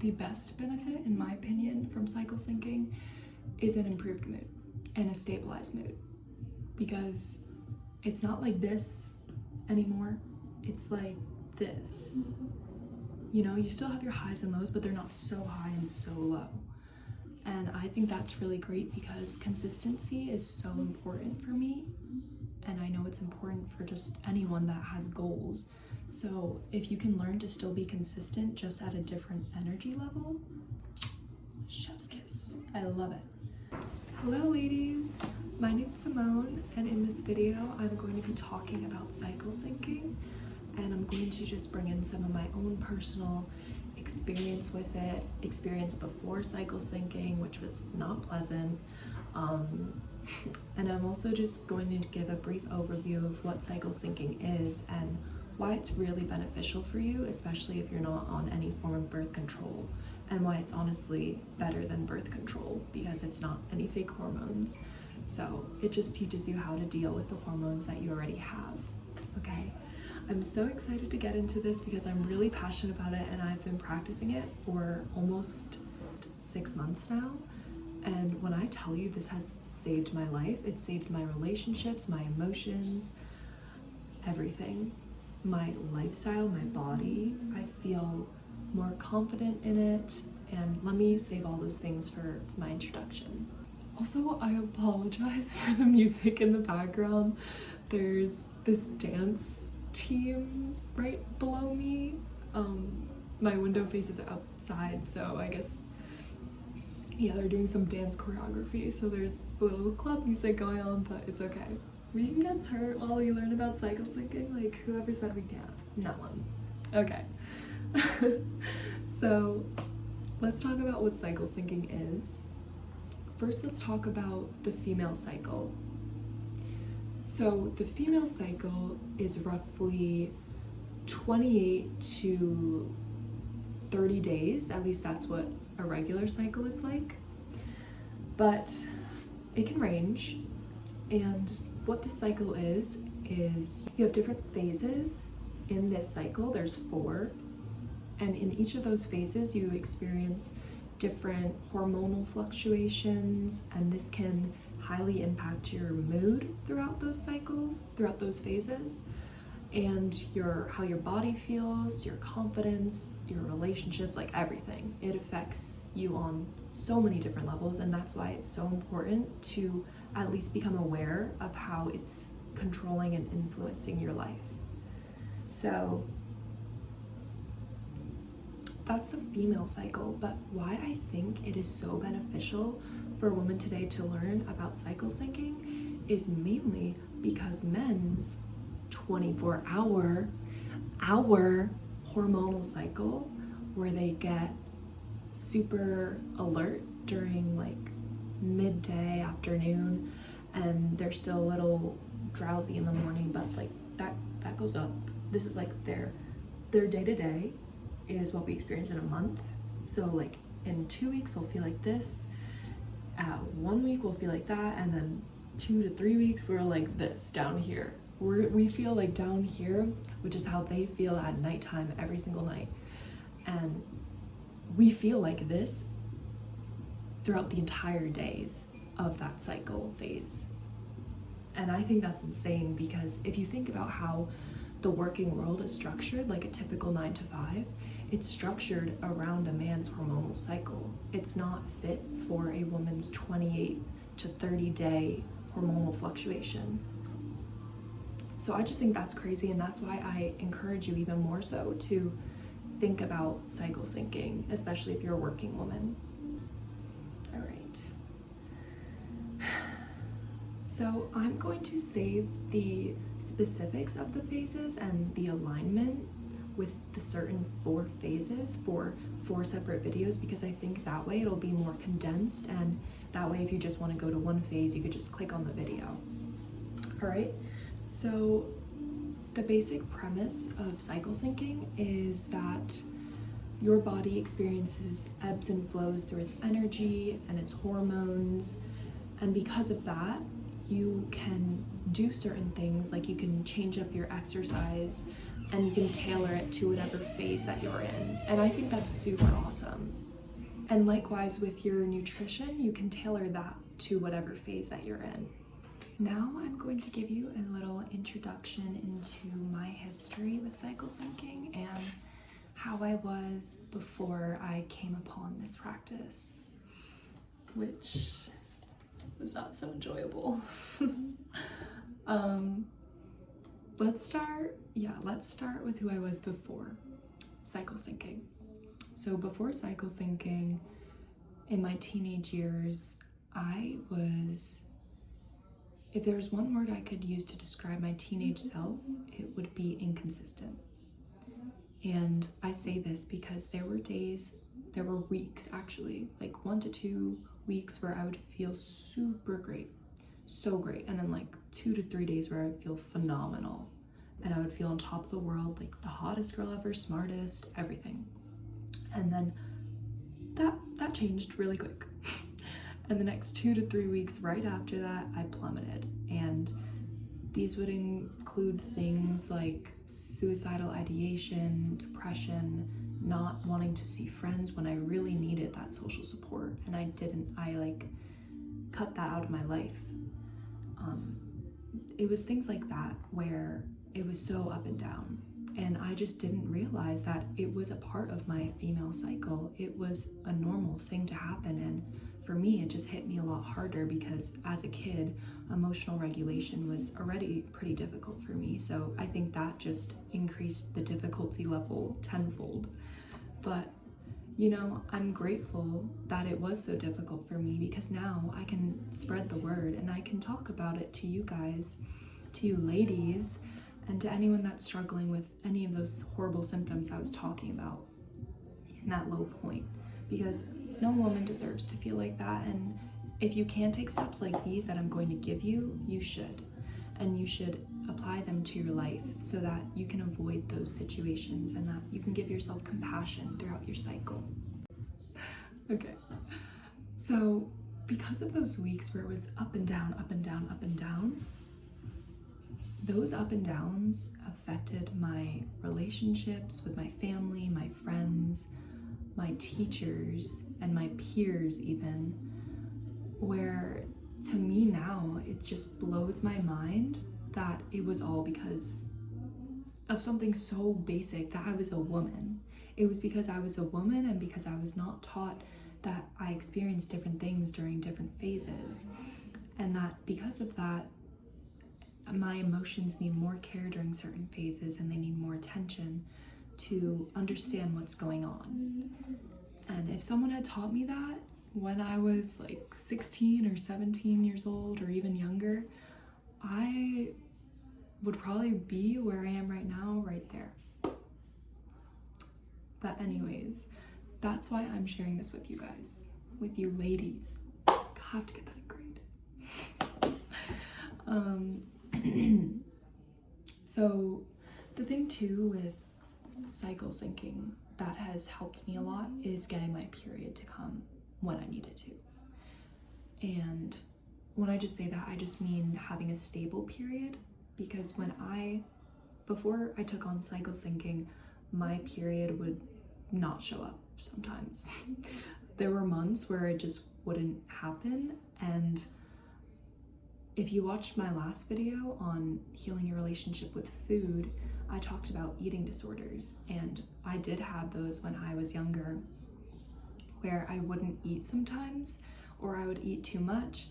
the best benefit, in my opinion, from cycle syncing is an improved mood and a stabilized mood, because it's not like this anymore. It's like this. You know, you still have your highs and lows, but they're not so high and so low. And I think that's really great because consistency is so important for me. And I know it's important for just anyone that has goals. So if you can learn to still be consistent just at a different energy level, chef's kiss. I love it. Hello ladies, my name's Simone, and in this video I'm going to be talking about cycle syncing, and I'm going to just bring in some of my own personal experience with it, experience before cycle syncing, which was not pleasant, and I'm also just going to give a brief overview of what cycle syncing is and why it's really beneficial for you, especially if you're not on any form of birth control, and why it's honestly better than birth control because it's not any fake hormones. So it just teaches you how to deal with the hormones that you already have. Okay, I'm so excited to get into this because I'm really passionate about it, and I've been practicing it for almost 6 months now. And when I tell you this has saved my life, it's saved my relationships, my emotions, everything. My lifestyle, my body. I feel more confident in it, and let me save all those things for my introduction. Also, I apologize for the music in the background. There's this dance team right below me. My window faces outside, so I guess, yeah, they're doing some dance choreography, so there's a little club music going on, but it's okay. We can get hurt while we learn about cycle syncing. Like, whoever said we can't? No one. Okay. So let's talk about what cycle syncing is. First, let's talk about the female cycle. So the female cycle is roughly 28 to 30 days. At least that's what a regular cycle is like. But it can range. And what the cycle is you have different phases in this cycle. There's 4, and in each of those phases you experience different hormonal fluctuations, and this can highly impact your mood throughout those cycles, throughout those phases, and how your body feels, your confidence, your relationships, like everything. It affects you on so many different levels, and that's why it's so important to at least become aware of how it's controlling and influencing your life. So that's the female cycle, but why I think it is so beneficial for women today to learn about cycle syncing is mainly because men's 24-hour hormonal cycle, where they get super alert during like midday, afternoon, and they're still a little drowsy in the morning, but like that goes up. This is like their day-to-day is what we experience in a month. So like in 2 weeks we'll feel like this, 1 week we'll feel like that, and then 2 to 3 weeks we're like this down here. We feel like down here, which is how they feel at nighttime every single night, and we feel like this throughout the entire days of that cycle phase. And I think that's insane, because if you think about how the working world is structured, like a typical 9 to 5, it's structured around a man's hormonal cycle. It's not fit for a woman's 28 to 30 day hormonal fluctuation. So I just think that's crazy, and that's why I encourage you even more so to think about cycle syncing, especially if you're a working woman. All right. So I'm going to save the specifics of the phases and the alignment with the certain 4 phases for 4 separate videos, because I think that way it'll be more condensed, and that way if you just want to go to one phase, you could just click on the video. All right. So the basic premise of cycle syncing is that your body experiences ebbs and flows through its energy and its hormones, and because of that, you can do certain things, like you can change up your exercise and you can tailor it to whatever phase that you're in. And I think that's super awesome. And likewise with your nutrition, you can tailor that to whatever phase that you're in. Now I'm going to give you a little introduction into my history with cycle syncing and how I was before I came upon this practice, which was not so enjoyable. Let's start with who I was before cycle syncing. So before cycle syncing, in my teenage years, if there was one word I could use to describe my teenage self, it would be inconsistent. And I say this because there were weeks actually, like 1 to 2 weeks where I would feel super great, so great. And then like 2 to 3 days where I would feel phenomenal. And I would feel on top of the world, like the hottest girl ever, smartest, everything. And then that changed really quick. And the next 2 to 3 weeks right after that, I plummeted. And these would include things like suicidal ideation, depression, not wanting to see friends when I really needed that social support. And I cut that out of my life. It was things like that where it was so up and down. And I just didn't realize that it was a part of my female cycle. It was a normal thing to happen. And for me, it just hit me a lot harder because as a kid, emotional regulation was already pretty difficult for me. So I think that just increased the difficulty level tenfold. But, you know, I'm grateful that it was so difficult for me because now I can spread the word and I can talk about it to you guys, to you ladies, and to anyone that's struggling with any of those horrible symptoms I was talking about in that low point, because no woman deserves to feel like that. And if you can take steps like these that I'm going to give you, you should. And you should apply them to your life so that you can avoid those situations and that you can give yourself compassion throughout your cycle. Okay, so because of those weeks where it was up and down, up and down, up and down, those up and downs affected my relationships with my family, my friends, my teachers, and my peers even, where to me now, it just blows my mind that it was all because of something so basic, that I was a woman. It was because I was a woman and because I was not taught that I experienced different things during different phases. And that because of that, my emotions need more care during certain phases and they need more attention to understand what's going on. And if someone had taught me that when I was like 16 or 17 years old or even younger, I would probably be where I am right now, right there. But anyways, that's why I'm sharing this with you guys, with you ladies. I have to get that grade. So the thing too with cycle syncing that has helped me a lot is getting my period to come when I need it to. And when I just say that, I just mean having a stable period, because before I took on cycle syncing, my period would not show up sometimes. There were months where it just wouldn't happen. And if you watched my last video on healing your relationship with food, I talked about eating disorders, and I did have those when I was younger, where I wouldn't eat sometimes, or I would eat too much,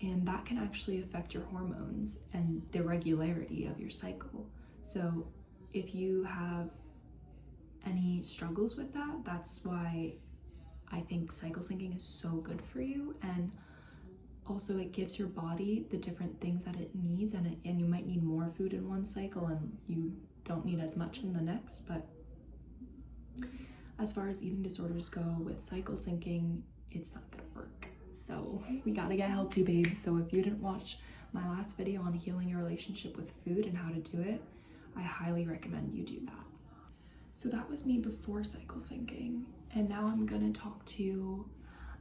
and that can actually affect your hormones and the regularity of your cycle. So if you have any struggles with that, that's why I think cycle syncing is so good for you. And also it gives your body the different things that it needs, and you might need more food in one cycle and you don't need as much in the next. But as far as eating disorders go with cycle syncing, it's not gonna work. So we gotta get healthy, babes. So if you didn't watch my last video on healing your relationship with food and how to do it, I highly recommend you do that. So that was me before cycle syncing, and now I'm gonna talk to you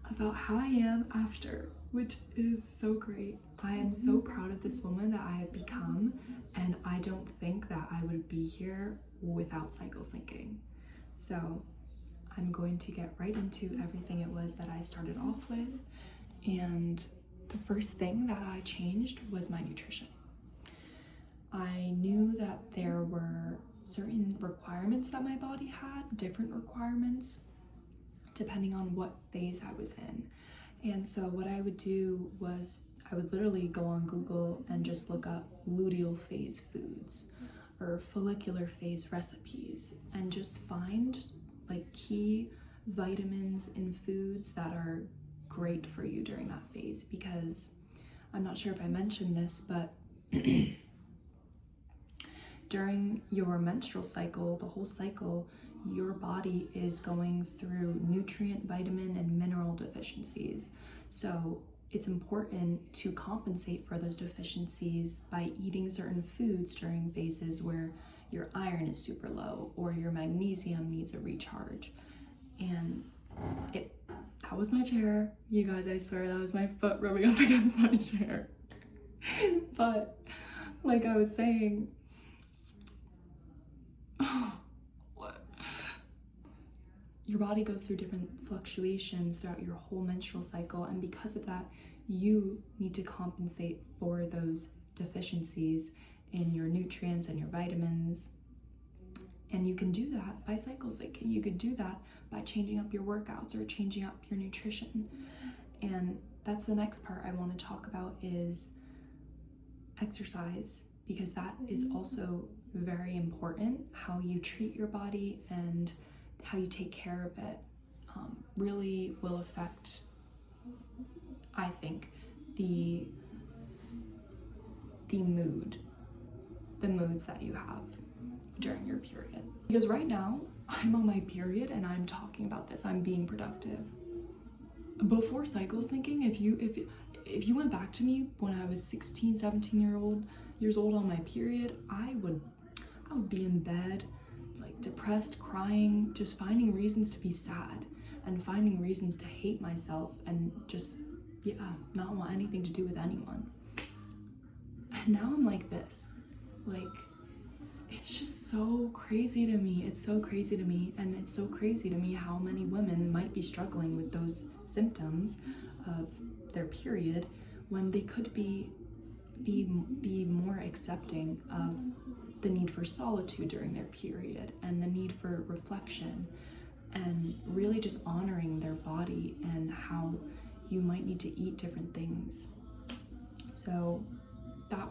about how I am after, which is so great. I am so proud of this woman that I have become, and I don't think that I would be here without cycle syncing. So I'm going to get right into everything it was that I started off with. And the first thing that I changed was my nutrition. I knew that there were certain requirements that my body had, different requirements, depending on what phase I was in. And so what I would do was I would literally go on Google and just look up luteal phase foods or follicular phase recipes and just find like key vitamins in foods that are great for you during that phase. Because I'm not sure if I mentioned this, but during your menstrual cycle, the whole cycle, your body is going through nutrient, vitamin, and mineral deficiencies. So it's important to compensate for those deficiencies by eating certain foods during phases where your iron is super low or your magnesium needs a recharge. And that was my chair. You guys, I swear that was my foot rubbing up against my chair. But like I was saying, your body goes through different fluctuations throughout your whole menstrual cycle, and because of that, you need to compensate for those deficiencies in your nutrients and your vitamins. And you can do that by cycle syncing. You could do that by changing up your workouts or changing up your nutrition. And that's the next part I want to talk about is exercise, because that is also very important. How you treat your body and how you take care of it really will affect, I think, the moods that you have during your period. Because right now I'm on my period and I'm talking about this, I'm being productive. Before cycle syncing, if you went back to me when I was 16, 17 years old on my period, I would be in bed, like depressed, crying, just finding reasons to be sad and finding reasons to hate myself and just, not want anything to do with anyone. And now I'm like this. Like, it's just so crazy to me. It's so crazy to me. And it's so crazy to me how many women might be struggling with those symptoms of their period when they could be more accepting of the need for solitude during their period and the need for reflection and really just honoring their body and how you might need to eat different things. So that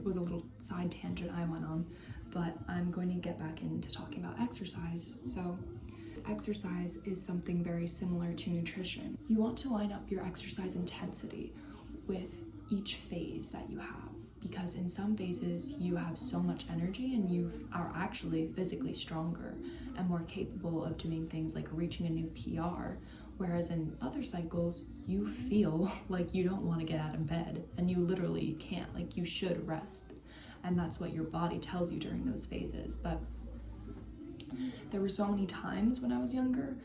was a little side tangent I went on, but I'm going to get back into talking about exercise. So exercise is something very similar to nutrition. You want to line up your exercise intensity with each phase that you have, because in some phases you have so much energy and you are actually physically stronger and more capable of doing things like reaching a new PR, whereas in other cycles you feel like you don't want to get out of bed and you literally can't, like you should rest, and that's what your body tells you during those phases. But there were so many times when I was younger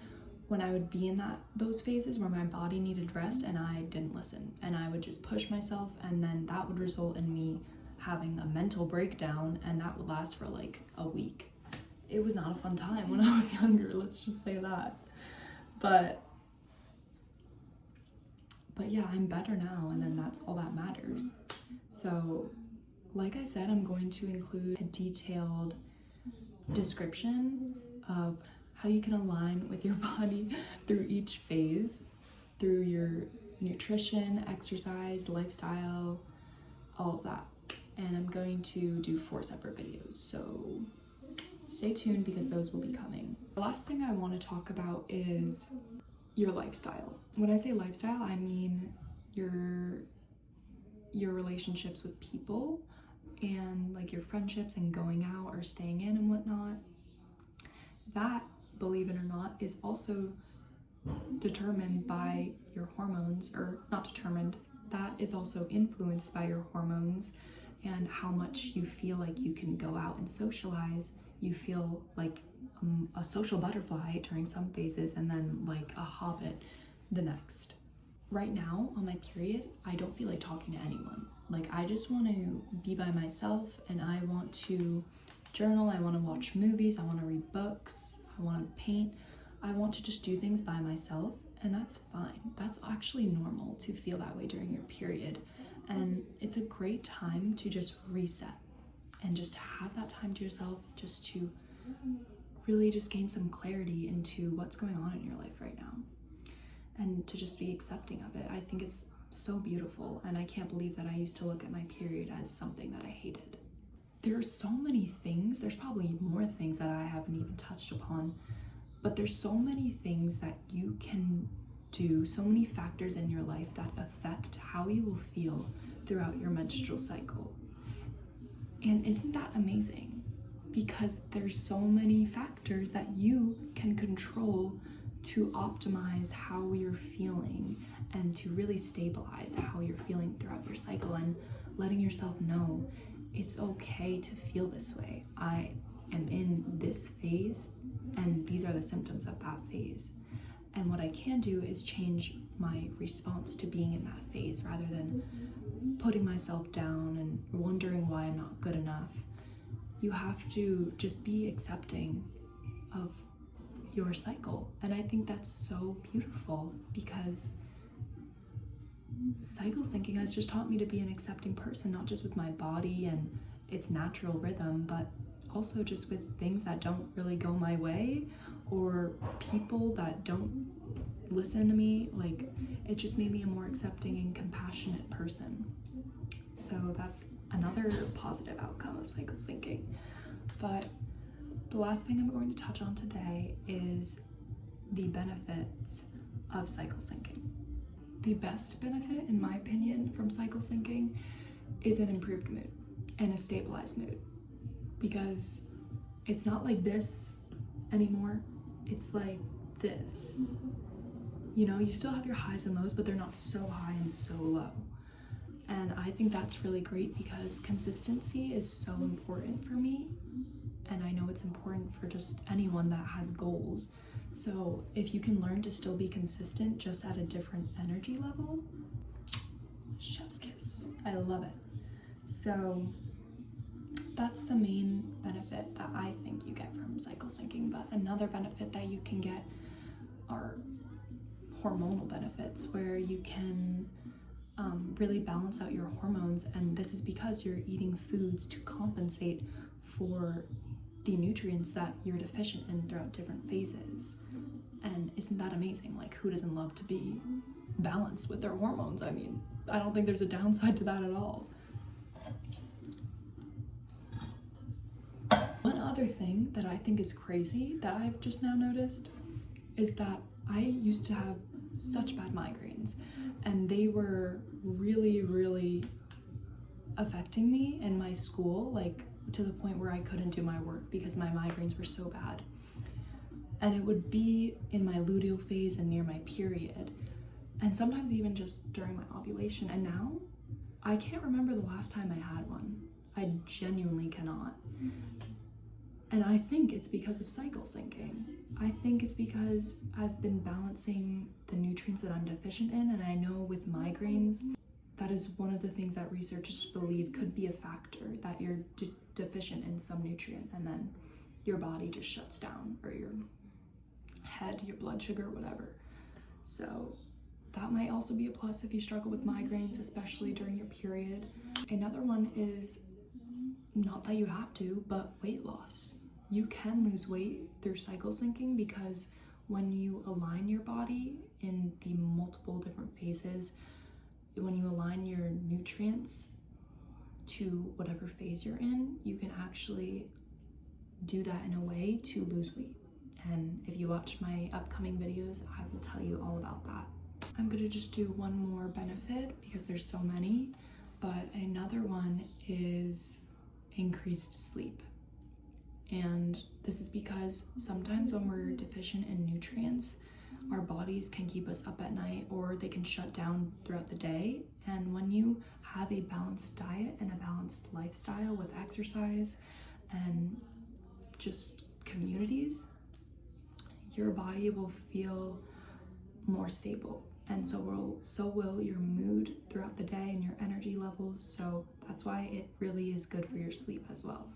when I would be in those phases where my body needed rest and I didn't listen, and I would just push myself, and then that would result in me having a mental breakdown, and that would last for like a week. It was not a fun time when I was younger, let's just say that. But yeah, I'm better now, and then that's all that matters. So like I said, I'm going to include a detailed description of how you can align with your body through each phase, through your nutrition, exercise, lifestyle, all of that. And I'm going to do 4 separate videos, so stay tuned because those will be coming. The last thing I want to talk about is your lifestyle. When I say lifestyle, I mean your relationships with people and like your friendships and going out or staying in and whatnot. That, believe it or not, is also determined by your hormones, or not determined, that is also influenced by your hormones and how much you feel like you can go out and socialize. You feel like a social butterfly during some phases and then like a hobbit the next. Right now on my period, I don't feel like talking to anyone. Like I just want to be by myself and I want to journal, I want to watch movies, I want to read books, I want to paint, I want to just do things by myself, and that's fine. That's actually normal to feel that way during your period, and it's a great time to just reset and just have that time to yourself, just to really just gain some clarity into what's going on in your life right now, and to just be accepting of it. I think it's so beautiful, and I can't believe that I used to look at my period as something that I hated. There are so many things, there's probably more things that I haven't even touched upon, but there's so many things that you can do, so many factors in your life that affect how you will feel throughout your menstrual cycle. And isn't that amazing? Because there's so many factors that you can control to optimize how you're feeling and to really stabilize how you're feeling throughout your cycle, and letting yourself know it's okay to feel this way. I am in this phase and these are the symptoms of that phase. And what I can do is change my response to being in that phase rather than putting myself down and wondering why I'm not good enough. You have to just be accepting of your cycle. And I think that's so beautiful, because cycle syncing has just taught me to be an accepting person, not just with my body and its natural rhythm, but also just with things that don't really go my way, or people that don't listen to me. Like, it just made me a more accepting and compassionate person. So that's another positive outcome of cycle syncing. But the last thing I'm going to touch on today is the benefits of cycle syncing. The best benefit, in my opinion, from cycle syncing is an improved mood and a stabilized mood, because it's not like this anymore. It's like this. You know, you still have your highs and lows, but they're not so high and so low. And I think that's really great, because consistency is so important for me. And I know it's important for just anyone that has goals. So if you can learn to still be consistent, just at a different energy level, chef's kiss. I love it. So that's the main benefit that I think you get from cycle syncing. But another benefit that you can get are hormonal benefits, where you can really balance out your hormones. And this is because you're eating foods to compensate for the nutrients that you're deficient in throughout different phases. And isn't that amazing? Like, who doesn't love to be balanced with their hormones? I mean, I don't think there's a downside to that at all. One other thing that I think is crazy that I've just now noticed is that I used to have such bad migraines, and they were really, really affecting me in my school, like to the point where I couldn't do my work because my migraines were so bad. And it would be in my luteal phase and near my period, and sometimes even just during my ovulation. And now I can't remember the last time I had one. I genuinely cannot. And I think it's because of cycle syncing. I think it's because I've been balancing the nutrients that I'm deficient in, and I know with migraines, that is one of the things that researchers believe could be a factor, that you're deficient in some nutrient, and then your body just shuts down, or your head, your blood sugar, whatever. So that might also be a plus if you struggle with migraines, especially during your period. Another one is, not that you have to, but weight loss. You can lose weight through cycle syncing, because when you align your body in the multiple different phases, when you align your nutrients to whatever phase you're in, you can actually do that in a way to lose weight. And if you watch my upcoming videos, I will tell you all about that. I'm gonna just do one more benefit because there's so many, but another one is increased sleep. And this is because sometimes when we're deficient in nutrients, our bodies can keep us up at night, or they can shut down throughout the day. And when you have a balanced diet and a balanced lifestyle with exercise and just communities, your body will feel more stable, and so will your mood throughout the day and your energy levels. So that's why it really is good for your sleep as well.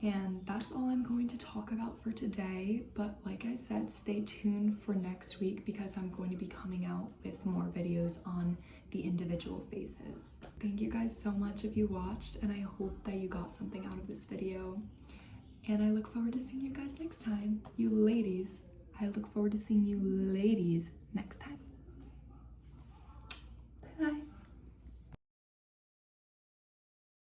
And that's all I'm going to talk about for today. But like I said, stay tuned for next week because I'm going to be coming out with more videos on the individual phases. Thank you guys so much if you watched, and I hope that you got something out of this video. And I look forward to seeing you guys next time. You ladies, I look forward to seeing you ladies next time.